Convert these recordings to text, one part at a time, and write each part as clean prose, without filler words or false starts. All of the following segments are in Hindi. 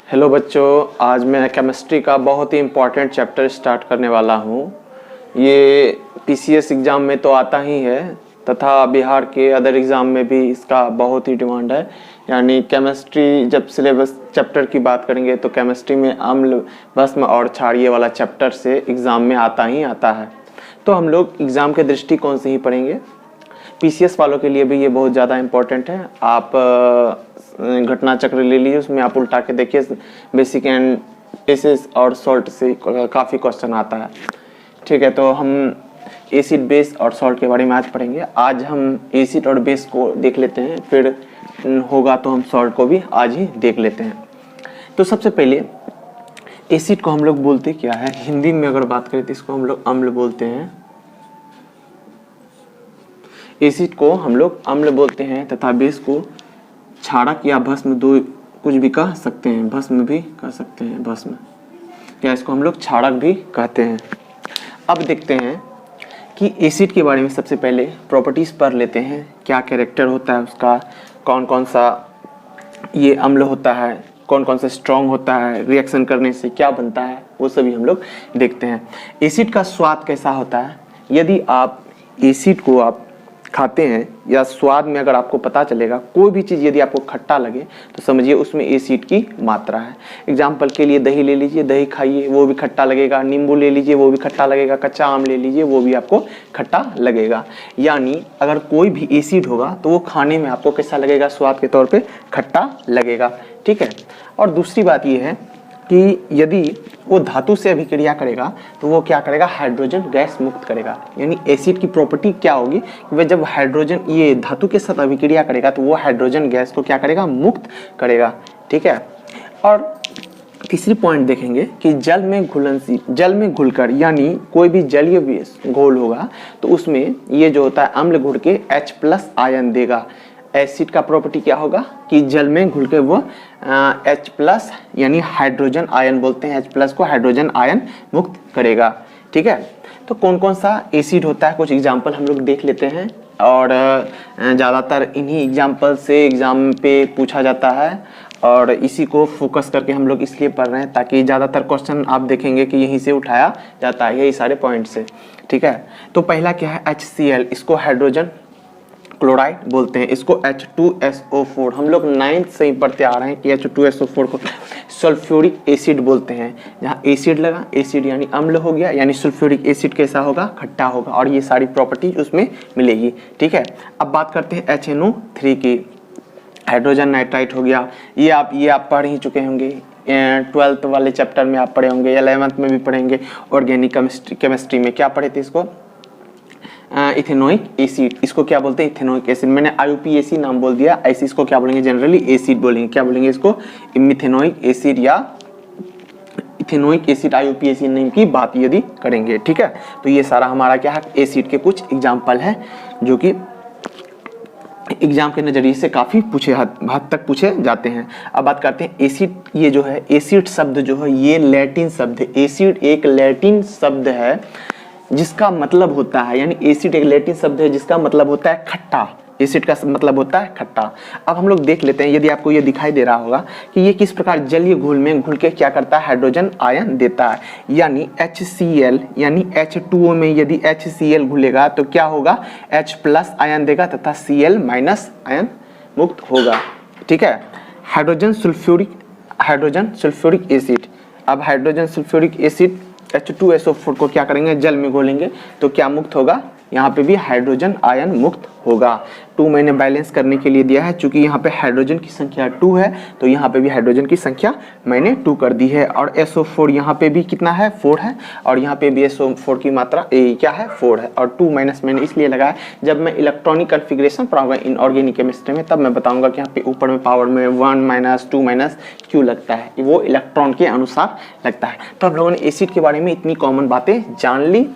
हेलो बच्चों, आज मैं केमिस्ट्री का बहुत ही इम्पॉर्टेंट चैप्टर स्टार्ट करने वाला हूँ। ये पीसीएस एग्ज़ाम में तो आता ही है तथा बिहार के अदर एग्ज़ाम में भी इसका बहुत ही डिमांड है। यानी केमिस्ट्री जब सिलेबस चैप्टर की बात करेंगे तो केमिस्ट्री में अम्ल, भस्म और क्षारीय वाला चैप्टर से एग्ज़ाम में आता ही आता है। तो हम लोग एग्ज़ाम के दृष्टिकोण से ही पढ़ेंगे। पीसीएस वालों के लिए भी ये बहुत ज़्यादा इम्पोर्टेंट है। आप घटना चक्र ले लीजिए, उसमें आप उल्टा के देखिए, बेसिक एंड बेसिस और सॉल्ट से काफ़ी क्वेश्चन आता है। ठीक है, तो हम एसिड, बेस और सॉल्ट के बारे में आज पढ़ेंगे। आज हम एसिड और बेस को देख लेते हैं, फिर होगा तो हम सॉल्ट को भी आज ही देख लेते हैं। तो सबसे पहले एसिड को हम लोग बोलते क्या है, हिंदी में अगर बात करें तो इसको हम लोग अम्ल बोलते हैं। एसिड को हम लोग अम्ल बोलते हैं तथा बेस को क्षारक या भस्म, दो कुछ भी कह सकते हैं, भस्म भी कह सकते हैं, भस्म या इसको हम लोग क्षारक भी कहते हैं। अब देखते हैं कि एसिड के बारे में सबसे पहले प्रॉपर्टीज पढ़ लेते हैं। क्या कैरेक्टर होता है उसका, कौन कौन सा ये अम्ल होता है, कौन कौन सा स्ट्रॉन्ग होता है, रिएक्शन करने से क्या बनता है, वो सभी हम लोग देखते हैं। एसिड का स्वाद कैसा होता है, यदि आप एसिड को आप खाते हैं या स्वाद में अगर आपको पता चलेगा, कोई भी चीज़ यदि आपको खट्टा लगे तो समझिए उसमें एसिड की मात्रा है। एग्जाम्पल के लिए दही ले लीजिए, दही खाइए वो भी खट्टा लगेगा, नींबू ले लीजिए वो भी खट्टा लगेगा, कच्चा आम ले लीजिए वो भी आपको खट्टा लगेगा। यानी अगर कोई भी एसिड होगा तो वो खाने में आपको कैसा लगेगा, स्वाद के तौर पे खट्टा लगेगा। ठीक है, और दूसरी बात ये है कि यदि वो धातु से अभिक्रिया करेगा तो वो क्या करेगा, हाइड्रोजन गैस मुक्त करेगा। यानी एसिड की प्रॉपर्टी क्या होगी कि वह जब हाइड्रोजन ये धातु के साथ अभिक्रिया करेगा तो वो हाइड्रोजन गैस को क्या करेगा, मुक्त करेगा। ठीक है, और तीसरी पॉइंट देखेंगे कि जल में घुलनशील, जल में घुलकर, यानी कोई भी जलीय घोल होगा तो उसमें ये जो होता है अम्ल घुल के H+ आयन देगा। एसिड का प्रॉपर्टी क्या होगा कि जल में घुल के वो H+ यानी हाइड्रोजन आयन बोलते हैं, H+ को हाइड्रोजन आयन मुक्त करेगा। ठीक है, तो कौन कौन सा एसिड होता है, कुछ एग्जाम्पल हम लोग देख लेते हैं और ज़्यादातर इन्हीं एग्जाम्पल से एग्जाम पे पूछा जाता है और इसी को फोकस करके हम लोग इसलिए पढ़ रहे हैं ताकि ज़्यादातर क्वेश्चन आप देखेंगे कि यहीं से उठाया जाता है, यही सारे पॉइंट से। ठीक है, तो पहला क्या है, HCl, इसको हाइड्रोजन क्लोराइड बोलते हैं, इसको H2SO4, हम लोग 9th से ही पढ़ते आ रहे हैं कि H2SO4 को सल्फ्यूरिक एसिड बोलते हैं। जहाँ एसिड लगा, एसिड यानी अम्ल हो गया, यानी सल्फ्यूरिक एसिड कैसा होगा, खट्टा होगा, और ये सारी प्रॉपर्टीज उसमें मिलेगी। ठीक है, अब बात करते हैं HNO3 की, हाइड्रोजन नाइट्राइट हो गया। ये आप पढ़ ही चुके होंगे, 12th वाले चैप्टर में आप पढ़े होंगे, 11th में भी पढ़ेंगे। ऑर्गेनिक केमिस्ट्री में क्या पढ़े थे, इसको इथेनोइक एसिड, इसको क्या बोलते हैं, इथेनोइक एसिड। मैंने IUPAC नाम बोल दिया, ऐसे इसको क्या बोलेंगे, जनरली एसिड बोलेंगे। क्या बोलेंगे इसको, मिथेनोइक एसिड या इथेनोइक एसिड, IUPAC नेम की बात यदि करेंगे। ठीक है, तो ये सारा हमारा क्या है, एसिड के कुछ एग्जाम्पल है जो कि एग्जाम के नजरिए से काफी हद तक पूछे जाते हैं। अब बात करते हैं एसिड, ये जो है एसिड शब्द जो है ये लैटिन शब्द है। एसिड एक लैटिन शब्द है जिसका मतलब होता है, यानी एसिड एक लैटिन शब्द है जिसका मतलब होता है खट्टा। एसिड का मतलब होता है खट्टा। अब हम लोग देख लेते हैं, यदि आपको ये दिखाई दे रहा होगा कि ये किस प्रकार जलीय घोल में घुल के क्या करता है, हाइड्रोजन आयन देता है। यानी HCl, यानी H2O में यदि HCl घुलेगा तो क्या होगा, H+ आयन देगा तथा Cl- आयन मुक्त होगा। ठीक है, हाइड्रोजन सल्फ्यूरिक एसिड, अब हाइड्रोजन सल्फ्यूरिक एसिड H2SO4 को क्या करेंगे, जल में घोलेंगे तो क्या मुक्त होगा, यहाँ पे भी हाइड्रोजन आयन मुक्त होगा। 2 मैंने बैलेंस करने के लिए दिया है, चूंकि यहाँ पे हाइड्रोजन की संख्या 2 है तो यहाँ पे भी हाइड्रोजन की संख्या मैंने 2 कर दी है। और SO4 यहाँ पे भी कितना है, 4 है, और यहाँ पे भी SO4 की मात्रा क्या है, 4 है। और 2 माइनस मैंने इसलिए लगाया, जब मैं इलेक्ट्रॉनिक कन्फिग्रेशन पढ़ाऊंगा इन ऑर्गेनिक केमिस्ट्री में तब मैं बताऊंगा कि यहाँ पे ऊपर में पावर में 1 - 2 - क्यों लगता है, वो इलेक्ट्रॉन के अनुसार लगता है। तो हम लोगों ने एसिड के बारे में इतनी कॉमन बातें जान ली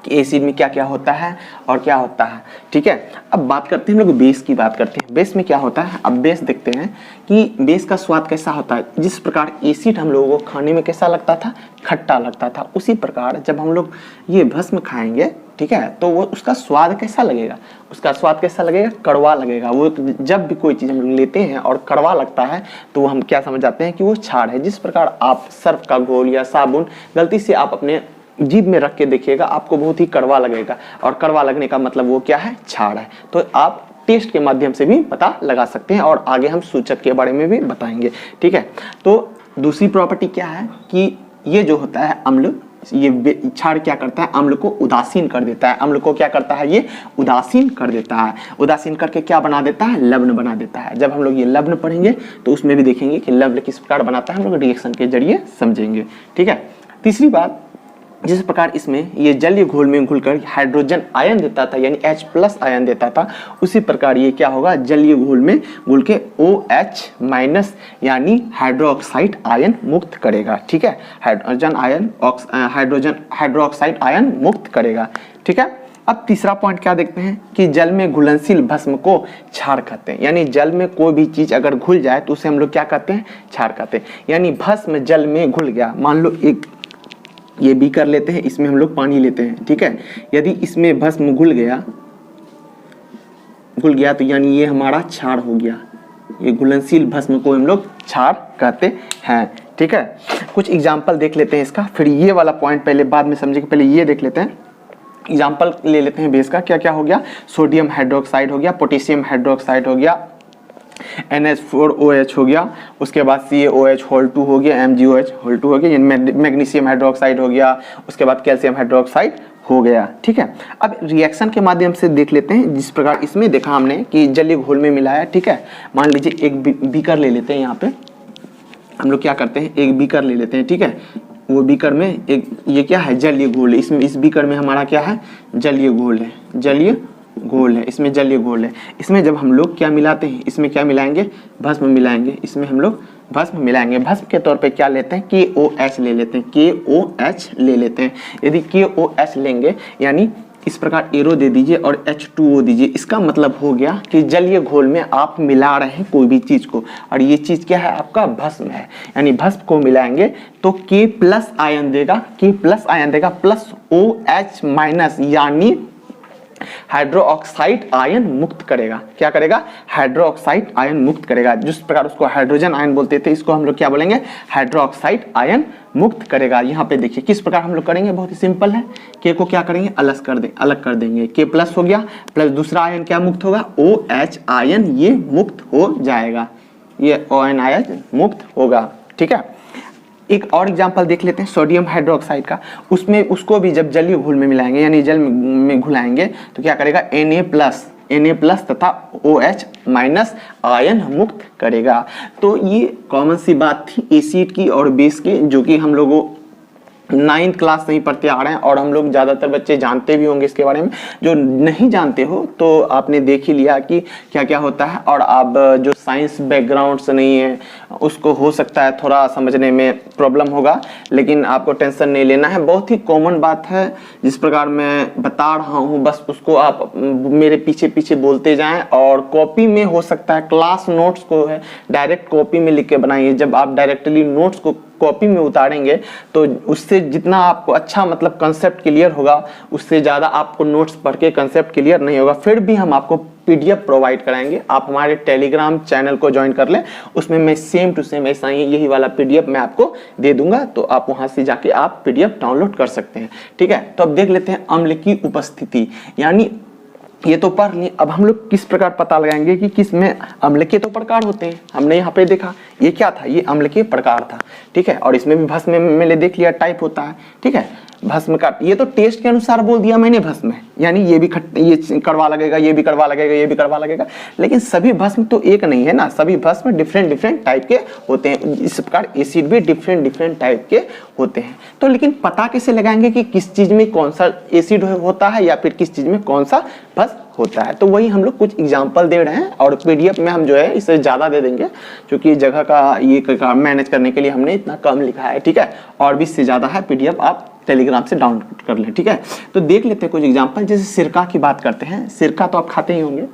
कि एसिड में क्या क्या होता है और क्या होता है। ठीक है, अब बात करते हैं हम लोग बेस की बात करते हैं। बेस में क्या होता है, अब बेस देखते हैं कि बेस का स्वाद कैसा होता है। जिस प्रकार एसिड हम लोगों को खाने में कैसा लगता था, खट्टा लगता था, उसी प्रकार जब हम लोग ये भस्म खाएंगे, ठीक है, तो वो उसका स्वाद कैसा लगेगा, उसका स्वाद कैसा लगेगा, कड़वा लगेगा। वो जब भी कोई चीज़ हम लोग लेते हैं और कड़वा लगता है तो वो हम क्या समझ जाते हैं कि वो क्षार है। जिस प्रकार आप सर्फ का घोल या साबुन गलती से आप अपने जीभ में रख के देखिएगा, आपको बहुत ही कड़वा लगेगा, और कड़वा लगने का मतलब वो क्या है, क्षार है। तो आप टेस्ट के माध्यम से भी पता लगा सकते हैं, और आगे हम सूचक के बारे में भी बताएंगे। ठीक है, तो दूसरी प्रॉपर्टी क्या है कि ये जो होता है अम्ल, ये क्षार क्या करता है, अम्ल को उदासीन कर देता है। अम्ल को क्या करता है, ये उदासीन कर देता है। उदासीन करके क्या बना देता है, लवण बना देता है। जब हम लोग ये लवण पढ़ेंगे तो उसमें भी देखेंगे कि लवण किस प्रकार बनाता है, हम लोग रिएक्शन के जरिए समझेंगे। ठीक है, तीसरी बात, जिस प्रकार इसमें ये जलीय घोल में घुलकर हाइड्रोजन आयन देता था, यानी H+ आयन देता था, उसी प्रकार ये क्या होगा, जलीय घोल में घुल के OH- यानी हाइड्रोक्साइड आयन मुक्त करेगा। ठीक है, हाइड्रोजन हाइड्रोक्साइड आयन मुक्त करेगा। ठीक है, अब तीसरा पॉइंट क्या देखते हैं कि जल में घुलनशील भस्म को क्षार कहते हैं। यानी जल में कोई भी चीज अगर घुल जाए तो उसे हम लोग क्या कहते हैं, क्षार कहते हैं। यानी भस्म जल में घुल गया, मान लो एक ये बीकर लेते हैं, इसमें हम लोग पानी लेते हैं। ठीक है, यदि इसमें भस्म घुल गया तो यानी ये हमारा क्षार हो गया। ये घुलनशील भस्म को हम लोग क्षार कहते हैं। ठीक है, कुछ एग्जाम्पल देख लेते हैं इसका, फिर ये वाला पॉइंट पहले बाद में समझेंगे, पहले ये देख लेते हैं। एग्जाम्पल ले लेते हैं बेस का, क्या क्या हो गया, सोडियम हाइड्रोक्साइड हो गया, पोटेशियम हाइड्रोक्साइड हो गया, NH4OH हो गया, उसके बाद CaOH2 हो गया, MgOH2 हो गया, मैग्नीशियम हाइड्रोक्साइड हो गया, उसके बाद कैल्शियम हाइड्रोक्साइड हो गया। ठीक है, अब रिएक्शन के माध्यम से देख लेते हैं। जिस प्रकार इसमें देखा हमने कि जलीय घोल में मिलाया। ठीक है, मान लीजिए एक बीकर ले लेते हैं, यहाँ पे हम लोग क्या करते हैं, एक बीकर ले लेते हैं। ठीक है, वो बीकर में एक ये क्या है, जलीय घोल है। इसमें इस बीकर में हमारा क्या है, जलीय घोल है, जलीय घोल है, इसमें जलीय घोल है। इसमें जब हम लोग क्या मिलाते हैं, इसमें क्या मिलाएंगे, भस्म मिलाएंगे। इसमें हम लोग भस्म मिलाएंगे। भस्म के तौर पे क्या लेते हैं, KOH ले लेते हैं, KOH ले लेते हैं। यदि KOH लेंगे यानी इस प्रकार एरो दे दीजिए और H2O दीजिए, इसका मतलब हो गया कि जलीय घोल में आप मिला रहे हैं कोई भी चीज को, और ये चीज क्या है, आपका भस्म है। यानी भस्म को मिलाएंगे तो K+ आयन देगा, K+ आयन देगा प्लस OH- यानी हाइड्रोक्साइड आयन मुक्त करेगा। क्या करेगा, हाइड्रोक्साइड आयन मुक्त करेगा। जिस प्रकार उसको हाइड्रोजन आयन बोलते थे, इसको हम लोग क्या बोलेंगे, हाइड्रोक्साइड आयन मुक्त करेगा। यहाँ पे देखिए किस प्रकार हम लोग करेंगे, बहुत ही सिंपल है। के को क्या करेंगे, अलग कर देंगे। K+ हो गया, प्लस दूसरा आयन क्या मुक्त होगा, OH आयन, ये मुक्त हो जाएगा, ये ON आयन मुक्त होगा। ठीक है, एक और एग्जांपल देख लेते हैं सोडियम हाइड्रोक्साइड का। उसमें उसको भी जब जलीय घोल में मिलाएंगे, यानी जल में घुलाएंगे, तो क्या करेगा, Na+ तथा OH- आयन मुक्त करेगा। तो ये कॉमन सी बात थी एसिड की और बेस की, जो कि हम लोगों 9th क्लास से ही पढ़ते आ रहे हैं, और हम लोग ज़्यादातर बच्चे जानते भी होंगे इसके बारे में। जो नहीं जानते हो तो आपने देख ही लिया कि क्या क्या होता है, और आप जो साइंस बैकग्राउंड से नहीं है उसको हो सकता है थोड़ा समझने में प्रॉब्लम होगा, लेकिन आपको टेंशन नहीं लेना है। बहुत ही कॉमन बात है, जिस प्रकार मैं बता रहा हूँ बस उसको आप मेरे पीछे पीछे बोलते जाएं, और कॉपी में हो सकता है क्लास नोट्स को है डायरेक्ट कॉपी में लिख के बनाइए। जब आप डायरेक्टली नोट्स को कॉपी में उतारेंगे तो उससे जितना आपको अच्छा मतलब कंसेप्ट क्लियर होगा, उससे ज़्यादा आपको नोट्स पढ़ के कंसेप्ट क्लियर नहीं होगा। फिर भी हम आपको PDF प्रोवाइड कराएंगे, आप हमारे टेलीग्राम चैनल को ज्वाइन कर लें, उसमें मैं सेम टू सेम ऐसा ही यही वाला PDF मैं आपको दे दूंगा, तो आप वहां से जाके आप PDF डाउनलोड कर सकते हैं। ठीक है, तो अब देख लेते हैं अम्ल की उपस्थिति। यानी ये तो पढ़ लिए, अब हम लोग किस प्रकार पता लगाएंगे कि किस में अम्ल के तो प्रकार होते हैं। हमने यहाँ पे देखा ये क्या था, ये अम्ल के प्रकार था। ठीक है, और इसमें भी भस्म में मैंने देख लिया टाइप होता है। ठीक है, भस्म का ये तो टेस्ट के अनुसार बोल दिया मैंने भस्म है, यानी ये भी ये कड़वा लगेगा, ये भी कड़वा लगेगा, ये भी कड़वा लगेगा, लेकिन सभी भस्म तो एक नहीं है ना, सभी भस्म डिफरेंट टाइप के होते हैं। इस प्रकार एसिड भी डिफरेंट टाइप के होते हैं। तो लेकिन पता कैसे लगाएंगे कि किस चीज में कौन सा एसिड होता है या फिर किस चीज में कौन सा भस्म होता है। तो वही हम लोग कुछ एग्जाम्पल दे रहे हैं और पीडीएफ में हम जो है इसे ज़्यादा दे देंगे, क्योंकि जगह का ये मैनेज करने के लिए हमने इतना कम लिखा है, ठीक है। और भी इससे ज़्यादा है पीडीएफ, आप टेलीग्राम से डाउनलोड कर लें, ठीक है। तो देख लेते हैं कुछ एग्जाम्पल। जैसे सिरका की बात करते हैं। सिरका तो आप खाते ही होंगे,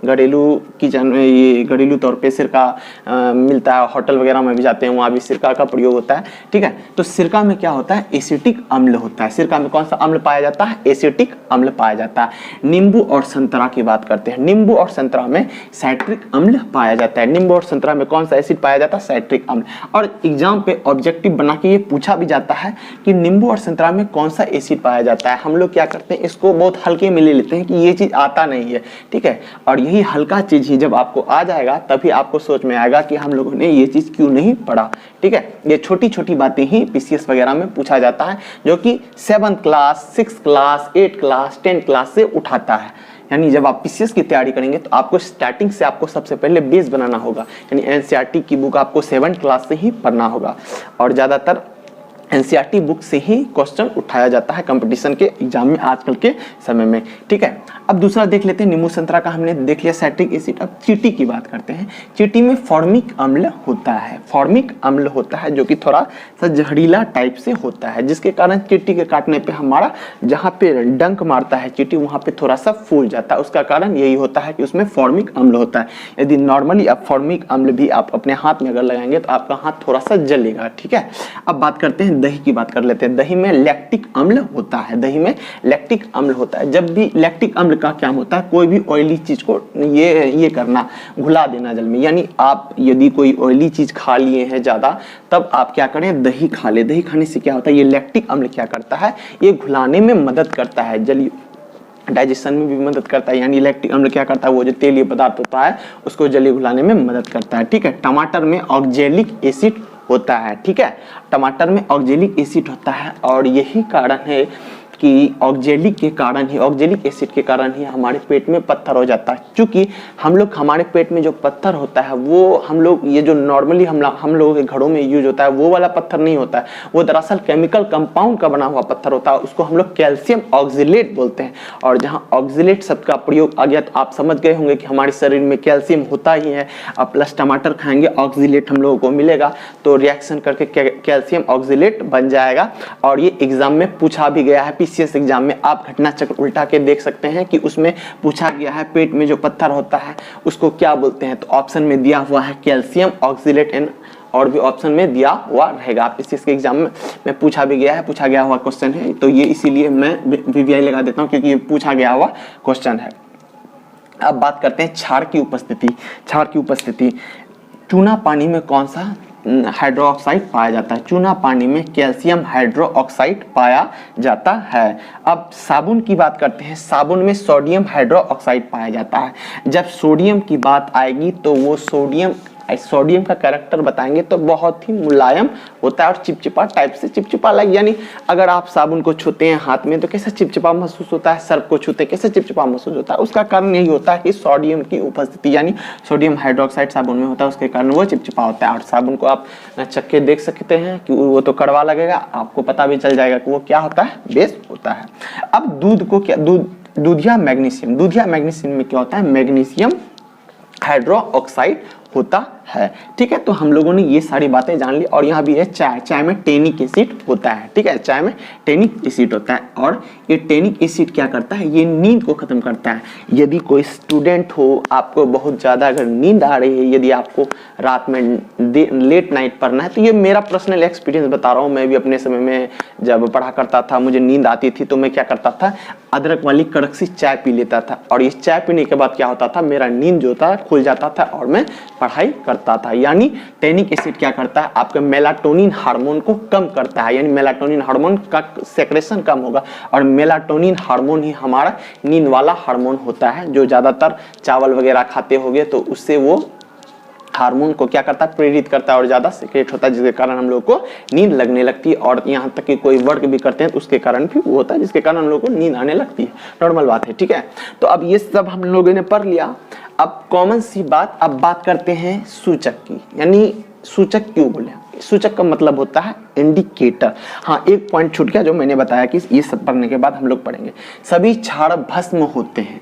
घरेलू किचन में ये घरेलू तौर पे सिरका मिलता है, होटल वगैरह में भी जाते हैं वहाँ भी सिरका का प्रयोग होता है, ठीक है। तो सिरका में क्या होता है, एसिटिक अम्ल होता है। सिरका में कौन सा अम्ल पाया जाता है, एसिटिक अम्ल पाया जाता है। नींबू और संतरा की बात करते हैं। नींबू और संतरा में साइट्रिक अम्ल पाया जाता है। नींबू और संतरा में कौन सा एसिड पाया जाता है, साइट्रिक अम्ल। और एग्जाम पे ऑब्जेक्टिव बना के ये पूछा भी जाता है कि नींबू और संतरा में कौन सा एसिड पाया जाता है। हम लोग क्या करते हैं, इसको बहुत हल्के में ले लेते हैं कि ये चीज आता नहीं है, ठीक है। और यही हल्का चीज ही जब आपको आ जाएगा तभी आपको सोच में आएगा कि हम लोगों ने ये चीज क्यों नहीं पढ़ा, ठीक है। ये छोटी छोटी बातें ही पीसीएस वगैरह में पूछा जाता है, जो कि 7th class, 6th class, 8th class, 10th class से उठाता है। यानी जब आप पीसीएस की तैयारी करेंगे तो आपको स्टार्टिंग से आपको सबसे पहले बेस बनाना होगा। यानी एनसीईआरटी की बुक आपको 7th क्लास से ही पढ़ना होगा और ज्यादातर एनसीईआरटी बुक से ही क्वेश्चन उठाया जाता है कंपटीशन के एग्जाम में आजकल के समय में, ठीक है। अब दूसरा देख लेते हैं, नींबू संतरा का हमने देख लिया साइट्रिक एसिड। अब चींटी की बात करते हैं। चींटी में फॉर्मिक अम्ल होता है। फॉर्मिक अम्ल होता है जो कि थोड़ा सा जहरीला टाइप से होता है, जिसके कारण चींटी के काटने पे हमारा जहाँ पे डंक मारता है चींटी वहाँ पे थोड़ा सा फूल जाता है। उसका कारण यही होता है कि उसमें फॉर्मिक अम्ल होता है। यदि नॉर्मली आप फॉर्मिक अम्ल भी आप अपने हाथ में अगर लगाएंगे तो आपका हाथ थोड़ा सा जलेगा, ठीक है। अब बात करते हैं दही की बात कर लेते हैं। दही में लैक्टिक अम्ल होता है। दही में लैक्टिक अम्ल होता है। जब भी लैक्टिक अम्ल का क्या होता है, कोई भी ऑयली चीज को ये करना, घुला देना जल में। यानी आप यदि कोई ऑयली चीज खा लिए हैं ज्यादा, तब आप क्या करें, दही खा ले। दही खाने से क्या होता है, ये लैक्टिक अम्ल क्या करता है, ये घुलाने में मदद करता है, जलीय डाइजेशन में भी मदद करता है। यानी लैक्टिक अम्ल क्या करता है, वो जो तेलीय पदार्थ होता है उसको जलीय घुलाने में मदद करता है, ठीक है। टमाटर में ऑक्जेलिक एसिड होता है, ठीक है। टमाटर में ऑक्जेलिक एसिड होता है और यही कारण है कि ऑक्जेलिक एसिड के कारण ही हमारे पेट में पत्थर हो जाता है। क्योंकि हम लोग, हमारे पेट में जो पत्थर होता है वो हम लोग, ये जो नॉर्मली हम लोगों के घरों में यूज होता है वो वाला पत्थर नहीं होता है, वो दरअसल केमिकल कंपाउंड का बना हुआ पत्थर होता है। उसको हम लोग कैल्शियम ऑक्जिलेट बोलते हैं। और जहाँ ऑक्जिलेट शब्द का प्रयोग आ गया तो आप समझ गए होंगे कि हमारे शरीर में कैल्शियम होता ही है। अब प्लस टमाटर खाएंगे, ऑक्जिलेट हम लोगों को मिलेगा, तो रिएक्शन करके कैल्शियम ऑक्जिलेट बन जाएगा। और ये एग्जाम में पूछा भी गया है। पीसीएस एग्जाम में आप घटना चक्र उल्टा के देख सकते हैं कि उसमें पूछा गया है पेट में जो पत्थर होता है उसको क्या बोलते हैं। तो ऑप्शन में दिया हुआ है कैल्शियम ऑक्जिलेट एंड और भी ऑप्शन में दिया हुआ रहेगा। पीसीएस के एग्जाम में पूछा भी गया है, पूछा गया हुआ क्वेश्चन है, तो ये इसीलिए मैं वीवीआई लगा देता हूँ क्योंकि ये पूछा गया हुआ क्वेश्चन है। अब बात करते हैं क्षार की उपस्थिति। क्षार की उपस्थिति, चूना पानी में कौन सा हाइड्रोक्साइड पाया जाता है। चूना पानी में कैल्शियम हाइड्रोक्साइड पाया जाता है। अब साबुन की बात करते हैं। साबुन में सोडियम हाइड्रोक्साइड पाया जाता है। जब सोडियम की बात आएगी तो वो सोडियम का कैरेक्टर बताएंगे तो बहुत ही मुलायम होता है और चिपचिपा टाइप से, चिपचिपा लाइक, यानी अगर आप साबुन को छूते हैं हाथ में तो कैसा चिपचिपा महसूस होता है, सर्फ को छूते कैसे चिपचिपा महसूस होता है। उसका कारण यही होता है कि सोडियम की उपस्थिति, यानी सोडियम हाइड्रोक्साइड साबुन में होता है, उसके कारण वो चिपचिपा होता है। और साबुन को आप चक्के देख सकते हैं कि वो तो कड़वा लगेगा, आपको पता भी चल जाएगा कि वो क्या होता है, बेस होता है। अब दूध को क्या, दूधिया मैग्नीशियम में क्या होता है, मैग्नीशियम हाइड्रोक्साइड होता है, ठीक है। तो हम लोगों ने ये सारी बातें जान ली। और यहाँ भी है चाय में टेनिक एसिड होता है, ठीक है। चाय में टेनिक एसिड होता है और ये टेनिक एसिड क्या करता है, ये नींद को खत्म करता है। यदि कोई स्टूडेंट हो, आपको बहुत ज़्यादा अगर नींद आ रही है, यदि आपको रात में लेट नाइट पढ़ना है, तो ये मेरा पर्सनल एक्सपीरियंस बता रहा हूँ। मैं भी अपने समय में जब पढ़ा करता था, मुझे नींद आती थी तो मैं क्या करता था, अदरक वाली कड़क सी चाय पी लेता था। और इस चाय पीने के बाद क्या होता था, मेरा नींद जो था खुल जाता था और मैं पढ़ाई करता था। यानी टेनिक एसिड क्या करता है, आपके मेलाटोनिन हार्मोन को कम करता है। यानी मेलाटोनिन हार्मोन का सेक्रेशन कम होगा और मेलाटोनिन हार्मोन ही हमारा नींद वाला हार्मोन होता है। जो ज्यादातर चावल वगैरह खाते होंगे तो उससे वो हार्मोन को क्या करता है, प्रेरित करता है और ज्यादा सीक्रेट होता है, जिसके कारण हम लोग को नींद लगने लगती है। और यहाँ तक कि कोई वर्क भी करते हैं तो उसके कारण भी वो होता है, जिसके कारण हम लोग को नींद आने लगती है। नॉर्मल बात है, ठीक है। तो अब ये सब हम लोगों ने पढ़ लिया। अब कॉमन सी बात, अब बात करते हैं सूचक की। यानी सूचक क्यों बोले, सूचक का मतलब होता है इंडिकेटर। हाँ, एक पॉइंट छूट गया जो मैंने बताया कि ये सब पढ़ने के बाद हम लोग पढ़ेंगे। सभी क्षार भस्म होते हैं,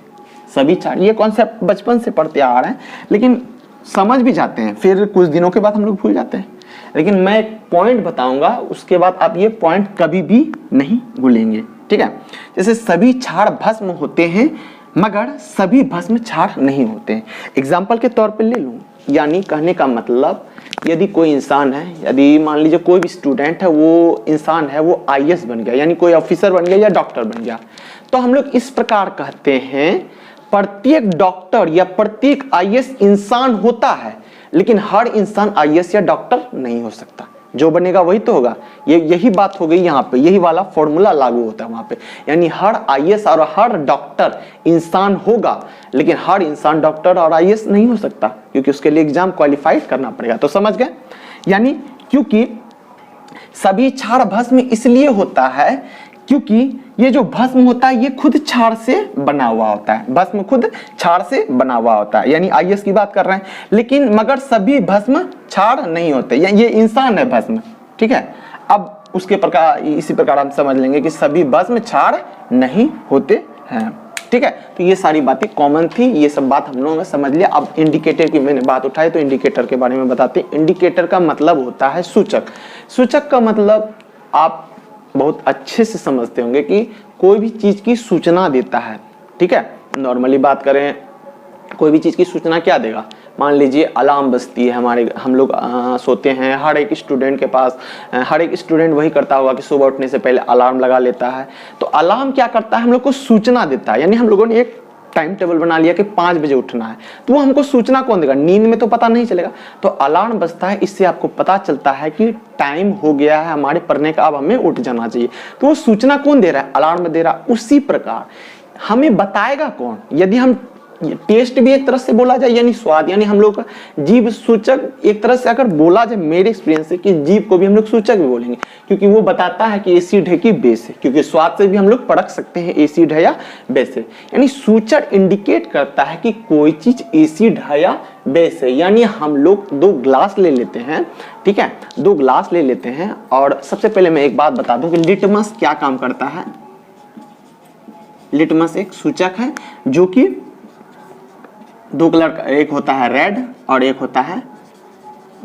सभी क्षार, ये कॉन्सेप्ट बचपन से पढ़ते आ रहे हैं लेकिन समझ भी जाते हैं, फिर कुछ दिनों के बाद हम लोग भूल जाते हैं। लेकिन मैं एक पॉइंट बताऊंगा, उसके बाद आप ये पॉइंट कभी भी नहीं भूलेंगे, ठीक है। जैसे सभी क्षार भस्म होते हैं मगर सभी भस्म क्षार नहीं होते हैं। एग्जाम्पल के तौर पे ले लूं, यानी कहने का मतलब यदि कोई इंसान है, यदि मान लीजिए कोई भी स्टूडेंट है, वो इंसान है, वो आईएएस बन गया, यानी कोई ऑफिसर बन गया या डॉक्टर बन गया, तो हम लोग इस प्रकार कहते हैं प्रत्येक डॉक्टर या प्रत्येक आईएएस इंसान होता है, लेकिन हर इंसान आईएएस या डॉक्टर नहीं हो सकता। जो बनेगा वही तो होगा। यही बात हो गई यहाँ पे, यही वाला फॉर्मूला लागू होता है वहां पे। यानी हर आईएएस और हर डॉक्टर इंसान होगा, लेकिन हर इंसान डॉक्टर और आईएएस नहीं हो सकता, क्योंकि उसके लिए एग्जाम क्वालिफाइड करना पड़ेगा। तो समझ गए? यानी क्योंकि सभी क्षार भस्म इसलिए होता है क्योंकि ये जो भस्म होता है ये खुद क्षार से बना हुआ होता है, भस्म खुद क्षार से बना हुआ होता है। यानी आईएएस की बात कर रहे हैं, लेकिन मगर सभी भस्म क्षार नहीं होते, ये इंसान है भस्म, ठीक है। अब उसके प्रकार इसी प्रकार हम समझ लेंगे कि सभी भस्म क्षार नहीं होते हैं, ठीक है। तो ये सारी बातें कॉमन थी, ये सब बात हम लोगों ने समझ लिया। अब इंडिकेटर की मैंने बात उठाई तो इंडिकेटर के बारे में बताते हैं। इंडिकेटर का मतलब होता है सूचक। सूचक का मतलब आप बहुत अच्छे से समझते होंगे कि कोई भी चीज की सूचना देता है, ठीक है। नॉर्मली बात करें, कोई भी चीज की सूचना क्या देगा? मान लीजिए अलार्म बजती है, हम लोग सोते हैं, हर एक स्टूडेंट के पास, हर एक स्टूडेंट वही करता होगा कि सुबह उठने से पहले अलार्म लगा लेता है। तो अलार्म क्या करता है? हम लोग को सूचना देता है। यानी हम लोगों ने एक टाइम टेबल बना लिया कि 5 बजे उठना है, तो वो हमको सूचना कौन देगा? नींद में तो पता नहीं चलेगा। तो अलार्म बजता है, इससे आपको पता चलता है कि टाइम हो गया है हमारे पढ़ने का, अब हमें उठ जाना चाहिए। तो वो सूचना कौन दे रहा है? अलार्म दे रहा है। उसी प्रकार हमें बताएगा कौन? यदि हम टेस्ट भी एक तरह से बोला जाए, यानी स्वाद, यानी हम लोग का जीभ सूचक एक तरह से अगर बोला जाए, मेरे एक्सपीरियंस से, कि जीभ को भी हम लोग सूचक भी बोलेंगे, क्योंकि वो बताता है कि एसिड है कि बेस है। क्योंकि स्वाद से भी हम लोग परख सकते हैं एसिड है या बेस है। यानी सूचक इंडिकेट करता है कि कोई चीज एसिड है या बेस है। यानी हम लोग 2 ग्लास ले लेते हैं, ठीक है, 2 ग्लास ले लेते हैं, और सबसे पहले मैं एक बात बता दूं कि लिटमस क्या काम करता है। लिटमस एक सूचक है जो कि 2 कलर का, एक होता है रेड और एक होता है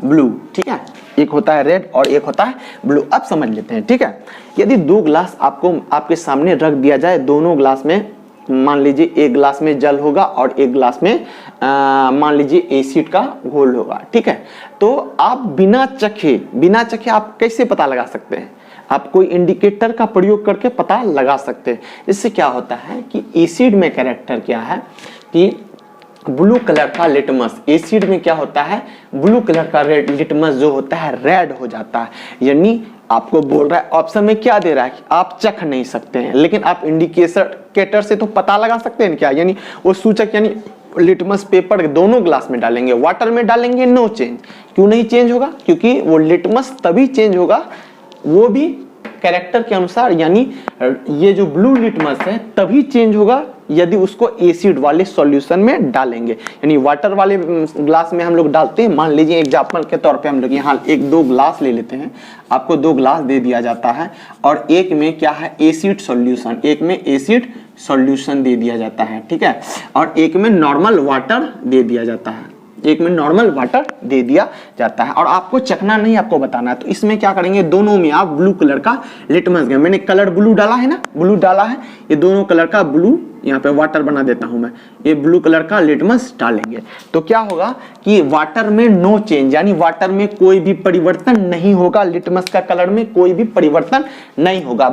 ब्लू, ठीक है। एक होता है रेड और एक होता है ब्लू। अब समझ लेते हैं, ठीक है। यदि 2 ग्लास आपको आपके सामने रख दिया जाए, दोनों ग्लास में मान लीजिए एक ग्लास में जल होगा और एक ग्लास में मान लीजिए एसिड का घोल होगा, ठीक है। तो आप बिना चखे आप कैसे पता लगा सकते हैं? आप कोई इंडिकेटर का प्रयोग करके पता लगा सकते हैं। इससे क्या होता है कि एसिड में कैरेक्टर क्या है कि ब्लू कलर का लिटमस, एसिड में क्या होता है? ब्लू कलर का लिटमस जो होता है रेड हो जाता है। यानी आपको बोल रहा है, ऑप्शन में क्या दे रहा है कि आप चख नहीं सकते हैं, लेकिन आप इंडिकेटर से तो पता लगा सकते हैं क्या? यानी वो सूचक, यानी लिटमस पेपर दोनों ग्लास में डालेंगे, वाटर में डालेंगे, नो चेंज। क्यों नहीं चेंज होगा? क्योंकि वो लिटमस तभी चेंज होगा, वो भी कैरेक्टर के अनुसार, यानी ये जो ब्लू लिटमस है तभी चेंज होगा यदि उसको एसिड वाले सॉल्यूशन में डालेंगे। यानी वाटर वाले ग्लास में हम लोग डालते हैं, मान लीजिए एग्जांपल के तौर पे हम लोग यहाँ 1-2 ग्लास ले लेते हैं, आपको 2 ग्लास दे दिया जाता है, और एक में क्या है? एसिड सॉल्यूशन, एक में एसिड सॉल्यूशन दे दिया जाता है, ठीक है, और एक में नॉर्मल वाटर दे दिया जाता है, एक में नॉर्मल वाटर दे दिया जाता है, और आपको चखना नहीं, आपको बताना है। तो इसमें क्या करेंगे? दोनों में आप ब्लू कलर का लिटमस, मैंने कलर ब्लू डाला है ना, ब्लू डाला है, ये दोनों कलर का ब्लू, यहाँ पे वाटर बना देता हूं मैं, ये ब्लू कलर का लिटमस डालेंगे। तो क्या होगा कि वाटर में नो चेंज, यानी वाटर में कोई भी परिवर्तन नहीं होगा, लिटमस का कलर में कोई भी परिवर्तन नहीं होगा।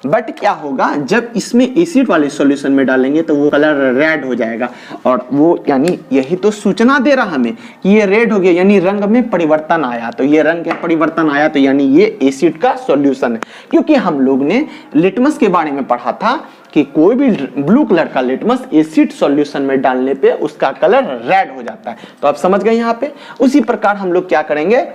बट क्या होगा? जब इसमें एसिड वाले सॉल्यूशन में डालेंगे तो वो कलर रेड हो जाएगा, और वो यानी यही तो सूचना दे रहा हमें कि ये रेड हो गया, यानी रंग में परिवर्तन आया। तो ये रंग में परिवर्तन आया तो यानी ये एसिड का सॉल्यूशन है। क्योंकि हम लोग ने लिटमस के बारे में पढ़ा था कि कोई भी ब्लू कलर का लिटमस एसिड सॉल्यूशन में डालने पे उसका कलर रेड हो जाता है। तो आप समझ गए यहाँ पे। उसी प्रकार हम लोग क्या करेंगे?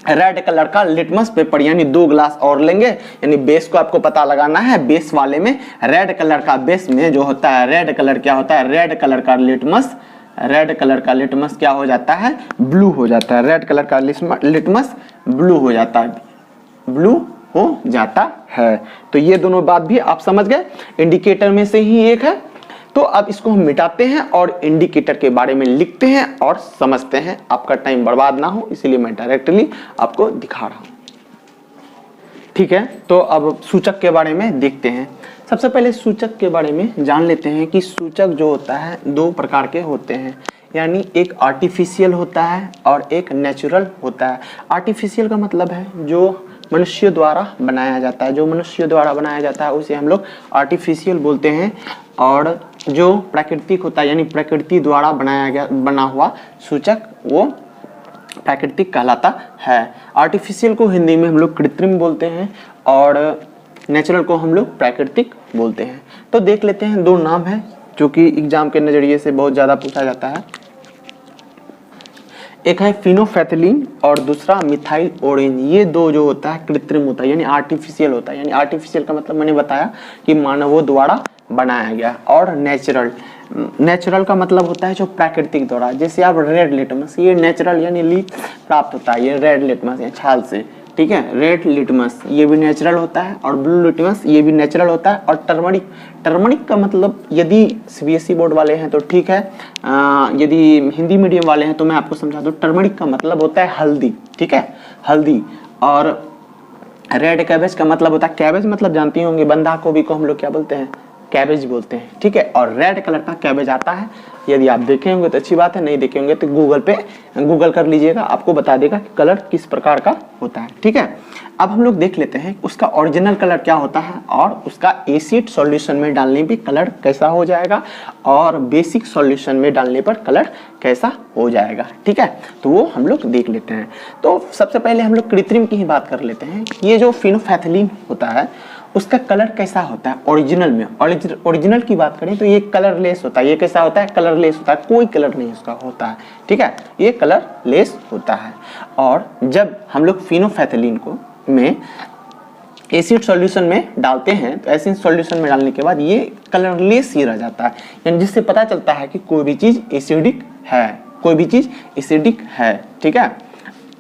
रेड कलर का लिटमस पेपर, यानी 2 ग्लास और लेंगे, यानी बेस को आपको पता लगाना है। बेस वाले में रेड कलर का, बेस में जो होता है रेड कलर, क्या होता है? रेड कलर का लिटमस, रेड कलर का लिटमस क्या हो जाता है? ब्लू हो जाता है। रेड कलर का लिटमस ब्लू हो जाता है, ब्लू हो जाता है। तो ये दोनों बात भी आप समझ गए। इंडिकेटर में से ही एक है, तो अब इसको हम मिटाते हैं और इंडिकेटर के बारे में लिखते हैं और समझते हैं, आपका टाइम बर्बाद ना हो इसलिए मैं डायरेक्टली आपको दिखा रहा हूं। ठीक है, तो अब सूचक के बारे में देखते हैं। सबसे पहले सूचक के बारे में जान लेते हैं कि सूचक जो होता है दो प्रकार के होते हैं, यानी एक आर्टिफिशियल होता है और एक नेचुरल होता है। आर्टिफिशियल का मतलब है जो मनुष्य द्वारा बनाया जाता है, जो मनुष्य द्वारा बनाया जाता है उसे हम लोग आर्टिफिशियल बोलते हैं, और जो प्राकृतिक होता है यानी प्रकृति द्वारा बना हुआ सूचक वो प्राकृतिक कहलाता है। आर्टिफिशियल को हिंदी में हम लोग कृत्रिम बोलते हैं और नेचुरल को हम लोग प्राकृतिक बोलते हैं। तो देख लेते हैं, दो नाम है जो कि एग्जाम के नजरिए से बहुत ज़्यादा पूछा जाता है। एक है फिनोल्फथलीन और दूसरा मिथाइल ऑरेंज। ये दो जो होता है कृत्रिम होता है यानी आर्टिफिशियल होता है। यानी आर्टिफिशियल का मतलब मैंने बताया कि मानवों द्वारा बनाया गया, और नेचुरल का मतलब होता है जो प्राकृतिक द्वारा। जैसे आप रेड लिटमस, ये नेचुरल यानी लीफ प्राप्त होता है, ये रेड लिटमस या छाल से, ठीक है। रेड लिटमस ये भी नेचुरल होता है, और ब्लू लिटमस ये भी नेचुरल होता है। और टर्मरिक का मतलब यदि सीबीएसई बोर्ड वाले हैं तो ठीक है, यदि हिंदी मीडियम वाले हैं तो मैं आपको समझा दूं, टर्मरिक का मतलब होता है हल्दी, ठीक है, हल्दी। और रेड कैबेज का मतलब होता है, कैबेज मतलब जानती होंगे, बंधा गोभी को हम लोग क्या बोलते हैं, कैबेज बोलते हैं, ठीक है। और रेड कलर का कैबेज आता है, यदि आप देखे होंगे तो अच्छी बात है, नहीं देखे होंगे तो गूगल कर लीजिएगा, आपको बता देगा कि कलर किस प्रकार का होता है, ठीक है। अब हम लोग देख लेते हैं उसका ओरिजिनल कलर क्या होता है और उसका एसिड सॉल्यूशन में डालने पे कलर कैसा हो जाएगा और बेसिक सॉल्यूशन में डालने पर कलर कैसा हो जाएगा, ठीक है। तो वो हम लोग देख लेते हैं। तो सबसे पहले हम लोग कृत्रिम की ही बात कर लेते हैं। ये जो फिनोल्फथलीन होता है उसका कलर कैसा होता है ओरिजिनल में। ओरिजिनल की बात करें तो ये कलरलेस होता है। ये कैसा होता है, कलरलेस होता है, कोई कलर नहीं उसका होता है, ठीक है, ये कलरलेस होता है। और जब हम लोग फिनोल्फथलीन को में एसिड सॉल्यूशन में डालते हैं तो एसिड सॉल्यूशन में डालने के बाद ये कलरलेस ही रह जाता है, यानी जिससे पता चलता है कि कोई भी चीज एसिडिक है, कोई भी चीज एसिडिक है, ठीक है।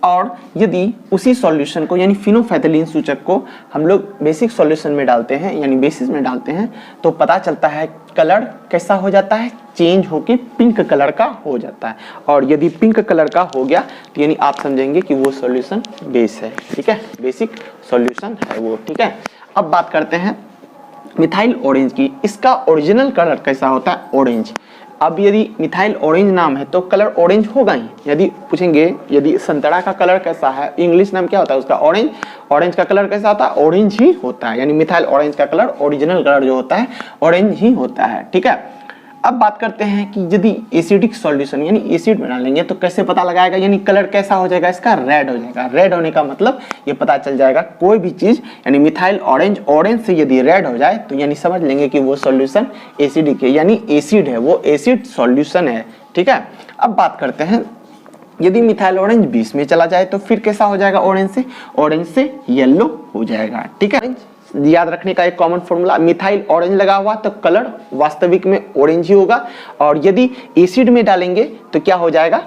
और यदि उसी सॉल्यूशन को यानी फिनोल्फथलीन सूचक को हम लोग बेसिक सॉल्यूशन में डालते हैं यानी बेसिस में डालते हैं तो पता चलता है कलर कैसा हो जाता है, चेंज होके पिंक कलर का हो जाता है। और यदि पिंक कलर का हो गया तो यानी आप समझेंगे कि वो सॉल्यूशन बेस है, ठीक है, बेसिक सॉल्यूशन है वो, ठीक है। अब बात करते हैं मिथाइल ऑरेंज की। इसका ओरिजिनल कलर कैसा होता है, ऑरेंज। अब यदि मिथाइल ऑरेंज नाम है तो कलर ऑरेंज होगा ही। यदि पूछेंगे यदि संतरा का कलर कैसा है, इंग्लिश नाम क्या होता है उसका, ऑरेंज। ऑरेंज का कलर कैसा होता है, ऑरेंज ही होता है, यानी मिथाइल ऑरेंज का कलर ओरिजिनल कलर जो होता है ऑरेंज ही होता है, ठीक है। अब बात करते हैं कि यदि एसिडिक सॉल्यूशन यानी एसिड में डालेंगे तो कैसे पता लगाएगा, यानी कलर कैसा हो जाएगा, इसका रेड हो जाएगा। रेड होने का मतलब ये पता चल जाएगा कोई भी चीज यानी मिथाइल ऑरेंज से यदि रेड हो जाए तो यानी समझ लेंगे कि वो सॉल्यूशन एसिडिक है, यानी एसिड है, वो एसिड सॉल्यूशन है, ठीक है। अब बात करते हैं यदि मिथाइल ऑरेंज 20 में चला जाए तो फिर कैसा हो जाएगा, ऑरेंज से येलो हो जाएगा, ठीक है। याद रखने का एक कॉमन फॉर्मूला, मिथाइल ऑरेंज लगा हुआ तो कलर वास्तविक में ऑरेंज ही होगा, और यदि एसिड में डालेंगे तो क्या हो जाएगा,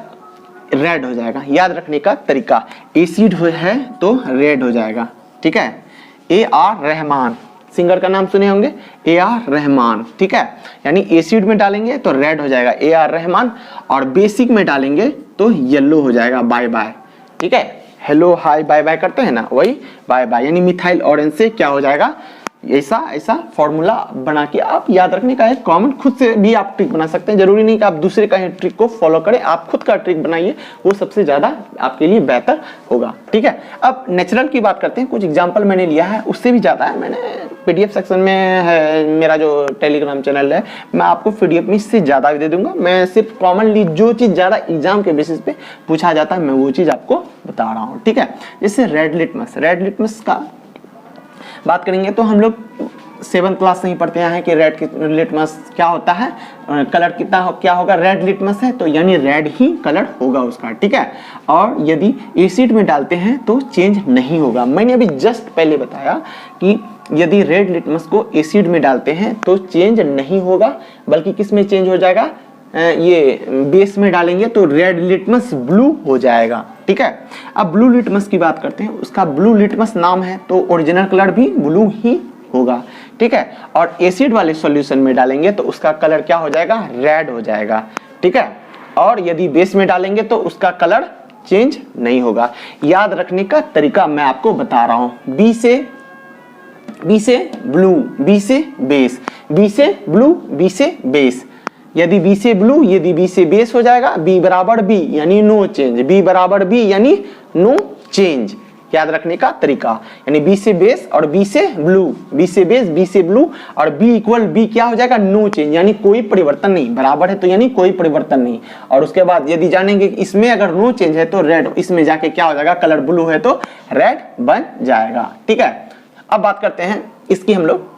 रेड हो जाएगा। याद रखने का तरीका, एसिड है तो रेड हो जाएगा, ठीक है। AR रहमान सिंगर का नाम सुने होंगे, AR रहमान, ठीक है। यानी एसिड में डालेंगे तो रेड हो जाएगा AR रहमान, और बेसिक में डालेंगे तो येलो हो जाएगा बाय बाय, ठीक है। हेलो हाय बाय बाय करते हैं ना, वही बाय बाय, यानी मिथाइल ऑरेंज से क्या हो जाएगा, ऐसा फॉर्मूला बना के आप याद रखने का एक कॉमन, खुद से भी आप ट्रिक बना सकते हैं। जरूरी नहीं कि आप दूसरे का ही ट्रिक को फॉलो करें, आप खुद का ट्रिक बनाइए, वो सबसे ज्यादा आपके लिए बेहतर होगा, ठीक है। अब नेचुरल की बात करते हैं। कुछ एग्जांपल मैंने लिया है, उससे भी ज्यादा है, मैंने PDF सेक्शन में है मेरा जो टेलीग्राम चैनल है, मैं आपको PDF में इससे ज्यादा भी दे दूंगा। मैं सिर्फ कॉमनली जो चीज ज्यादा एग्जाम के बेसिस पे पूछा जाता है मैं वो चीज आपको बता रहा हूँ, ठीक है। जैसे रेड लिटमस का बात करेंगे तो हम लोग 7th क्लास से ही पढ़ते हैं कि रेड लिटमस क्या होता है, कलर क्या होगा, रेड लिटमस है तो यानी रेड ही कलर होगा उसका, ठीक है। और यदि एसिड में डालते हैं तो चेंज नहीं होगा। मैंने अभी जस्ट पहले बताया कि यदि रेड लिटमस को एसिड में डालते हैं तो चेंज नहीं होगा, बल्कि किस में चेंज हो जाएगा, ये बेस में डालेंगे तो रेड लिटमस ब्लू हो जाएगा, ठीक है। अब ब्लू लिटमस की बात करते हैं। उसका ब्लू लिटमस नाम है तो ओरिजिनल कलर भी ब्लू ही होगा, ठीक है। और एसिड वाले सॉल्यूशन में डालेंगे तो उसका कलर क्या हो जाएगा, रेड हो जाएगा, ठीक है। और यदि बेस में डालेंगे तो उसका कलर चेंज नहीं होगा। याद रखने का तरीका मैं आपको बता रहा हूं, बी से ब्लू, बी से बेस, बी से ब्लू, बी से बेस। यदि बी से ब्लू, यदि बी से बेस हो जाएगा, बी बराबर बी यानी नो चेंज, बी बराबर बी यानी नो चेंज। याद रखने का तरीका, यानी बी से बेस और बी से ब्लू, बी से बेस, बी से ब्लू और बी इक्वल बी क्या हो जाएगा, नो चेंज, यानी कोई परिवर्तन नहीं, बराबर है तो यानी कोई परिवर्तन नहीं। और उसके बाद यदि जानेंगे कि इसमें अगर नो चेंज है तो रेड, इसमें जाके क्या हो जाएगा, कलर ब्लू है तो रेड बन जाएगा, ठीक है। अब बात करते हैं इसकी हम लोग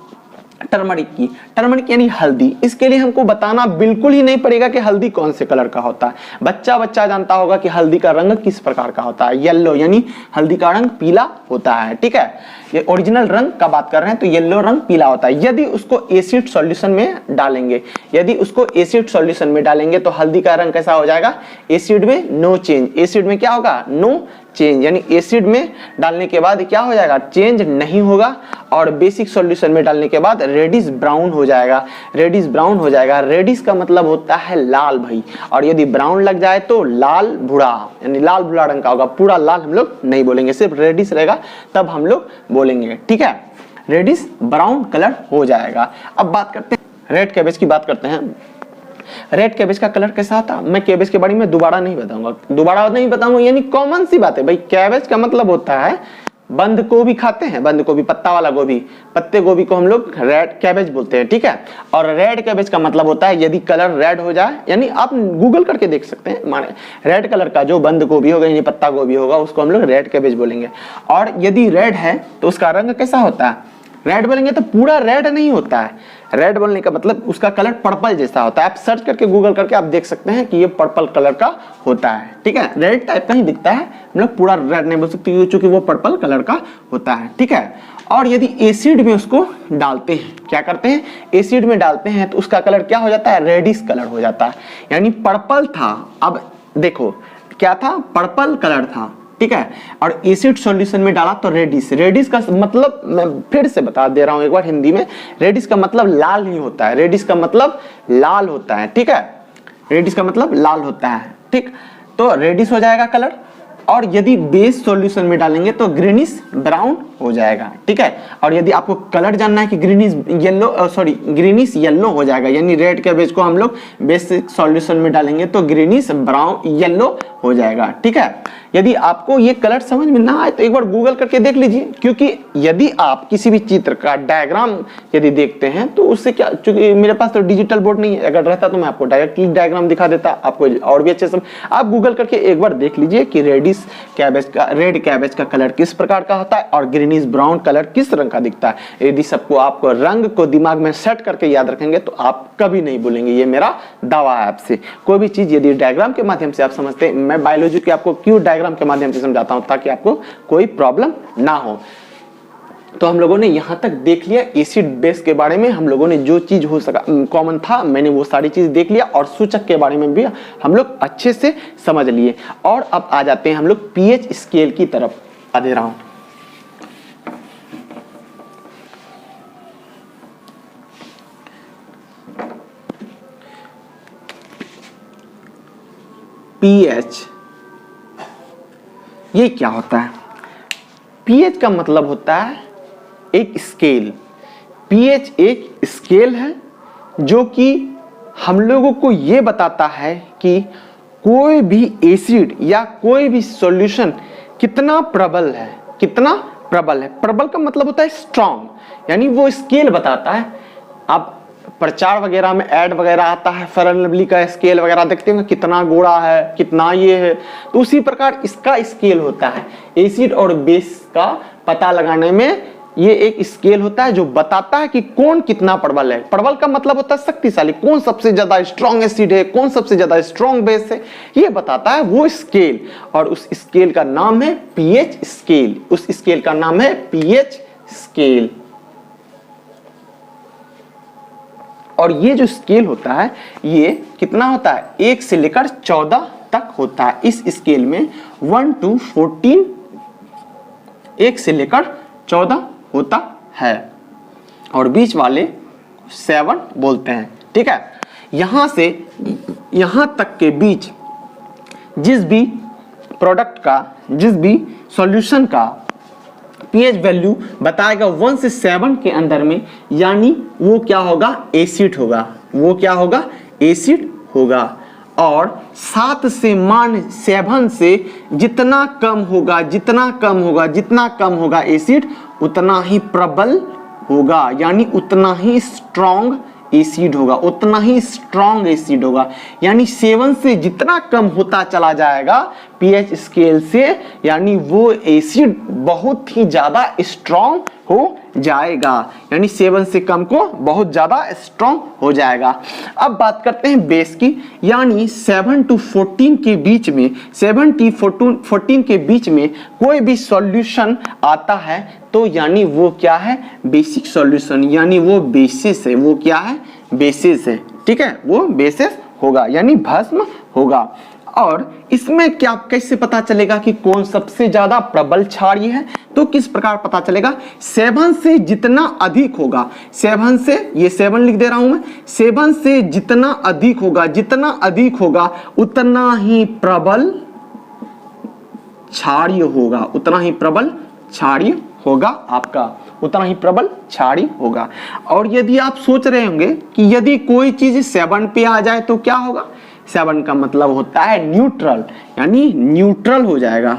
टर्मरिक की। टर्मरिक यानी हल्दी। इसके लिए हमको बताना बिल्कुल ही नहीं पड़ेगा कि हल्दी कौन से कलर का होता है। बच्चा जानता होगा कि हल्दी का रंग किस प्रकार का होता है, येलो, यानी हल्दी का रंग पीला होता है, ठीक है। ये ओरिजिनल रंग का बात कर रहे हैं तो येलो रंग पीला होता है। यदि उसको एसिड सॉल्यूशन में डालेंगे, यदि उसको एसिड सॉल्यूशन में डालेंगे तो हल्दी का रंग कैसा हो जाएगा, एसिड में नो चेंज, एसिड में क्या होगा, नो चेंज, यानी एसिड में डालने के बाद क्या हो जाएगा, चेंज नहीं होगा। और बेसिक सॉल्यूशन में डालने के बाद रेडिश ब्राउन हो जाएगा, रेडिश ब्राउन हो जाएगा। रेडिश का मतलब होता है लाल भाई, और यदि ब्राउन लग जाए तो लाल भूरा, यानी लाल भूरा रंग का होगा। पूरा लाल हम लोग नहीं बोलेंगे, सिर्फ रेडिश रहेगा तब हम लोग बोलेंगे, ठीक है। रेडिश ब्राउन कलर हो जाएगा। अब बात करते हैं रेड कैबेज की, बात करते हैं। रेड कैबेज का कलर कैसा आता है, मैं कैबेज के बारे में दोबारा नहीं बताऊंगा, यानी कॉमन सी बात है भाई। कैबेज का मतलब होता है बंद गोभी खाते हैं, बंद गोभी, पत्ता वाला गोभी, पत्ते गोभी को हम लोग रेड कैबेज बोलते हैं, ठीक है। और रेड कैबेज का मतलब होता है यदि कलर रेड हो जाए, यानी आप गूगल करके देख सकते हैं, माने रेड कलर का जो बंद गोभी होगा यानी पत्ता गोभी होगा उसको हम लोग रेड कैबेज बोलेंगे। और यदि रेड है तो उसका रंग कैसा होता है, रेड बोलेंगे तो पूरा रेड नहीं होता है, रेड बोलने का मतलब उसका कलर पर्पल जैसा होता है। आप सर्च करके गूगल करके आप देख सकते हैं कि ये पर्पल कलर का होता है, ठीक है। रेड टाइप का ही दिखता है, हम लोग पूरा रेड नहीं बोल सकते क्योंकि वो पर्पल कलर का होता है, ठीक है। और यदि एसिड में उसको डालते हैं, क्या करते हैं, एसिड में डालते हैं तो उसका कलर क्या हो जाता है, रेडिश कलर हो जाता है। यानी पर्पल था, अब देखो क्या था, पर्पल कलर था, ठीक है। और एसिड सॉल्यूशन में डाला तो रेडिश, रेडिश का मतलब मैं फिर से बता दे रहा हूं एक बार हिंदी में, रेडिश का मतलब लाल ही होता है, रेडिश का मतलब लाल होता है, ठीक है। रेडिश का मतलब लाल होता है, ठीक। तो रेडिश हो जाएगा कलर। और यदि बेस सॉल्यूशन में डालेंगे तो ग्रीनिश ब्राउन हो जाएगा, ठीक है। और यदि आपको कलर जानना है कि ग्रीनिश येलो हो जाएगा, यानी रेड कैबेज को हम लोग बेसिक सॉल्यूशन में डालेंगे तो ग्रीनिश ब्राउन येलो हो जाएगा, ठीक है। यदि आपको ये कलर समझ में ना आए तो एक बार गूगल करके देख लीजिए, क्योंकि यदि आप किसी भी चित्र का डायग्राम यदि देखते हैं तो उससे क्या, चूंकि मेरे पास तो डिजिटल बोर्ड नहीं है, अगर रहता तो मैं आपको डायरेक्टली डायग्राम दिखा देता, आपको और भी अच्छे से आप गूगल करके एक बार देख लीजिए कि रेड कैबेज का कलर किस प्रकार का होता है और ग्रीनिश ब्राउन कलर किस रंग का दिखता है। यदि सबको आपको रंग को दिमाग में सेट करके याद रखेंगे तो आप कभी नहीं भूलेंगे, ये मेरा दावा है आपसे। कोई भी चीज यदि डायग्राम के माध्यम से आप समझते हैं, मैं बायोलॉजी के आपको क्यों डायग्राम के माध्यम से समझाता हूं, ताकि आपको कोई प्रॉब्लम ना हो। तो हम लोगों ने यहां तक देख लिया एसिड बेस के बारे में, हम लोगों ने जो चीज हो सका कॉमन था मैंने वो सारी चीज देख लिया, और सूचक के बारे में भी हम लोग अच्छे से समझ लिए। और अब आ जाते हैं हम लोग पीएच स्केल की तरफ, आ दे रहा हूं। पीएच ये क्या होता है, पीएच का मतलब होता है एक स्केल। पीएच एक स्केल है जो कि हम लोगों को ये बताता है कि कोई भी एसिड या कोई भी सॉल्यूशन कितना प्रबल है, कितना प्रबल है। प्रबल का मतलब होता है स्ट्रॉन्ग, यानी वो स्केल बताता है। आप प्रचार वगैरह में ऐड वगैरह आता है, फेयर एंड लवली का स्केल वगैरह देखते होंगे, कितना गोरा है, कितना ये है, तो उसी प्रकार इसका स्केल होता है। एसिड और बेस का पता लगाने में ये एक स्केल होता है जो बताता है कि कौन कितना प्रबल है। प्रबल का मतलब होता है शक्तिशाली, कौन सबसे ज्यादा स्ट्रॉन्ग एसिड है, कौन सबसे ज्यादा स्ट्रॉन्ग बेस है, ये बताता है वो स्केल। और उस स्केल का नाम है पीएच स्केल, उस स्केल का नाम है पीएच स्केल। और ये जो स्केल होता है ये कितना होता है, 1 से लेकर 14 तक होता है। इस स्केल में 1 to 14, 1 से लेकर 14 होता है। और बीच वाले 7 बोलते हैं। ठीक है, यहां से यहां तक के बीच जिस भी प्रोडक्ट का, जिस भी सॉल्यूशन का pH वैल्यू बताएगा 1 से 7 के अंदर में, यानी वो क्या होगा, एसिड होगा। वो क्या होगा, एसिड होगा। और 7 से मान 7 से जितना कम होगा, जितना कम होगा, जितना कम होगा एसिड, उतना ही प्रबल होगा, यानी उतना ही स्ट्रॉन्ग एसिड होगा, उतना ही स्ट्रॉन्ग एसिड होगा। यानी 7 से जितना कम होता चला जाएगा पीएच स्केल से, यानी वो एसिड बहुत ही ज्यादा स्ट्रॉन्ग हो जाएगा, यानी 7 से कम को बहुत ज्यादा स्ट्रॉन्ग हो जाएगा। अब बात करते हैं बेस की, यानी 7 to 14 के बीच में, 7 to 14 के बीच में कोई भी सॉल्यूशन आता है तो यानी वो क्या है, बेसिक सॉल्यूशन, यानी वो बेसिस है। वो क्या है, बेसिस है। ठीक है, वो बेसिस होगा, यानी भस्म होगा। और इसमें क्या कैसे पता चलेगा कि कौन सबसे ज्यादा प्रबल क्षारीय है, तो किस प्रकार पता चलेगा, 7 से जितना अधिक होगा, 7 से, ये 7 लिख दे रहा हूं मैं, 7 से जितना अधिक होगा, जितना अधिक होगा उतना ही प्रबल क्षारीय होगा, उतना ही प्रबल क्षारीय होगा आपका, उतना ही प्रबल क्षारीय होगा। और यदि आप सोच रहे होंगे कि यदि कोई चीज 7 पे आ जाए तो क्या होगा, 7 का मतलब होता है न्यूट्रल, यानी न्यूट्रल हो जाएगा,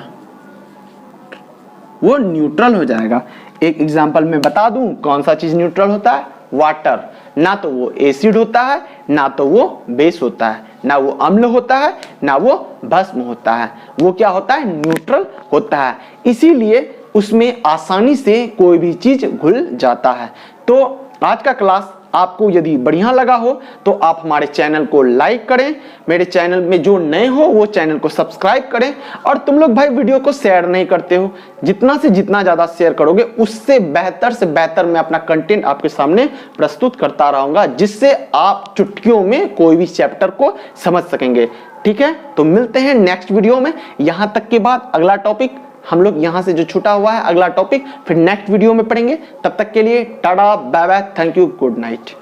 वो न्यूट्रल हो जाएगा। एक एग्जांपल मैं बता दूं कौन सा चीज न्यूट्रल होता है, वाटर। ना तो वो एसिड होता है, ना तो वो बेस होता है, ना वो अम्ल होता है, ना वो भस्म होता है, वो क्या होता है, न्यूट्रल होता है। इसीलिए उसमें आसानी से कोई भी चीज घुल जाता है। तो आज का क्लास आपको यदि बढ़िया लगा हो तो आप हमारे चैनल को लाइक करें, मेरे चैनल में जो नए हो वो चैनल को सब्सक्राइब करें। और तुम लोग भाई वीडियो को शेयर नहीं करते हो, जितना से जितना ज्यादा शेयर करोगे उससे बेहतर मैं अपना कंटेंट आपके सामने प्रस्तुत करता रहूंगा, जिससे आप चुटकियों में कोई भी चैप्टर को समझ सकेंगे। ठीक है, तो मिलते हैं नेक्स्ट वीडियो में। यहां तक के बाद अगला टॉपिक हम लोग यहां से जो छूटा हुआ है, अगला टॉपिक फिर नेक्स्ट वीडियो में पढ़ेंगे। तब तक के लिए tata, bye bye, thank you, good night.